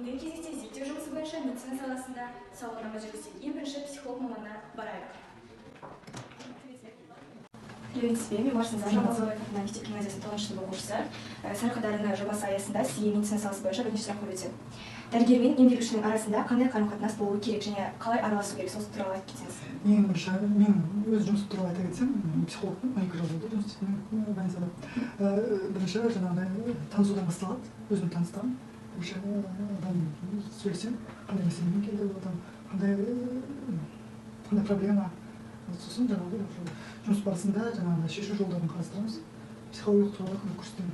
Бүгінгі кезекте зерттеу жұмысы бойынша медицина саласында сауалнама жүргізген ең бірінші психолог маманына барайық. Привет, мен Марсин Зажа, Мазовайков мектеп гимназиясының 9 сынып оқушысы. Сарыарқа жобасы аясында сізге медицина саласы бойынша бірнеше сұрақ қойып өтемін. Дәрігер мен емделушінің арасында қандай қарым-қатынас болуы керек және қалай араласу керек, сол туралы айтып кетсеңіз. Ең бірінші мен өз жұмысым туралы айта кетсем, психологпын, 2 жыл болды жұмыс істейтін больницада. Бірінші жаңағыдай танысудан басталады, өзімді таныстырамын. Бірінші адам сөйлесем, қандай мәселемен келді, одан қандай проблема. Сосын жаңағыдай жұмыс барысында жаңағыдай шешу жолдарын қарастырамыз. Психологиялық тұрғыда көмек көрсетемін.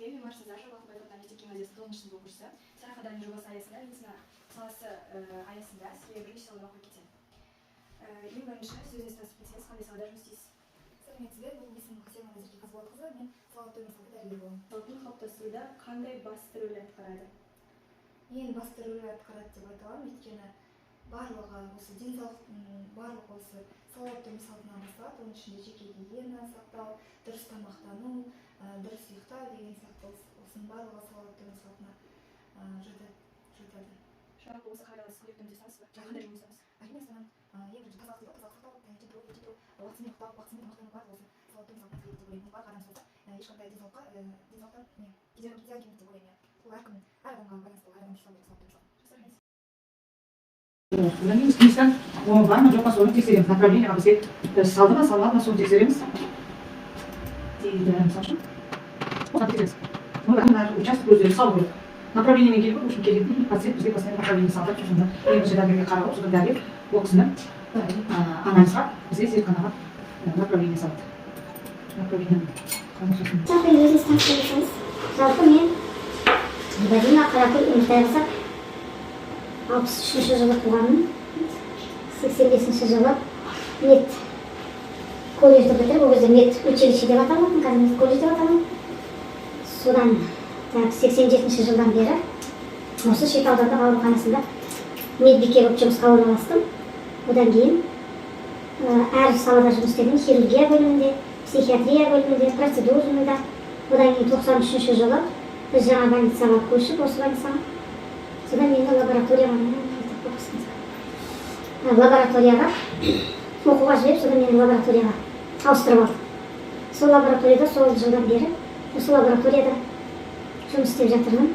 Мен Марсин Зажа, мектеп гимназиясының 9 сынып оқушысы. Сарыарқа жобасы аясында медицина саласы аясында сізге бірнеше сауалдар қойып кетемін. Ең бірінші сөзіңізді таныстырып кетсеңіз, қандай салада жұмыс істейсіз? Сәлеметсіздер, мен есімім Хасена Назерке Қазболатқызы, мен салауатты өмір салты дәрігері боламын. Салтын қалыптастыруда қандай басты рөл атқарады? Ең басты рөл атқарады деп айта аламын, өйткені барлығы осы денсаулықтың барлығы осы салауатты өмір салтынан басталады. Оның ішінде жеке гигиена сақтау, дұрыс тамақтану, дұрыс ұйықтау деген сияқты осының барлығы салауатты өмір салтына жатады. Жалпы осы қағидаларды сіз күнделікті ұмытасыз ба? Қандай жұмыс жасайсыз? Әрине соның ең бірінші тазалық сақтау, таңертең тұру, ерте тұру, уақытымен ұйықтау, уақытымен тамақтану барлығы осы салауатты өмір салтына кіреді деп ойлаймын. Барлық адам болса ешқандай денсаулықтан зиян келмейді деп ойлаймын. Бұл әр адамға байланысты, әр адам жасау керек салауатты өмір Одан кейін оны бар ма жоқ па соны тексереміз. Направлениеға бізге салды ма салмады ма соны тексереміз. Дейді мысалы үшін. Оны тексереміз. Оны участок өздері салу керек. Направлениемен келіп, үшін келетін пациент бізге постоянно направление салды. Сосын ең бірінші дәрігерге қарап, содан дәрігер ол кісіні анализға бізге зертханаға направление салды. Жалпы өзіңіз таныстырсаңыз, жалпы мен Бадина Қаракөл Үмітайғызы 63 жылы туғанмын. 85 жылы мед колледжді бітіріп, ол кезде мед училище деп аталатын, қазір колледж деп аталады. Содан 87 жылдан бері осы Шет аудандық ауруханасында медбике болып жұмысқа орналастым. Одан кейін әр салада жұмыс істедім, хирургия бөлімінде, психиатрия бөлімінде, процедурында. Одан кейін 93 жылы біз жаңа больницаға көшіп, осы больницаға. Содан мені лабораторияға оқуға жіберіп, содан мені лабораторияға ауыстырып алды. Сол лабораторияда сол жылдан бері осы лабораторияда жұмыс істеп жатырмын.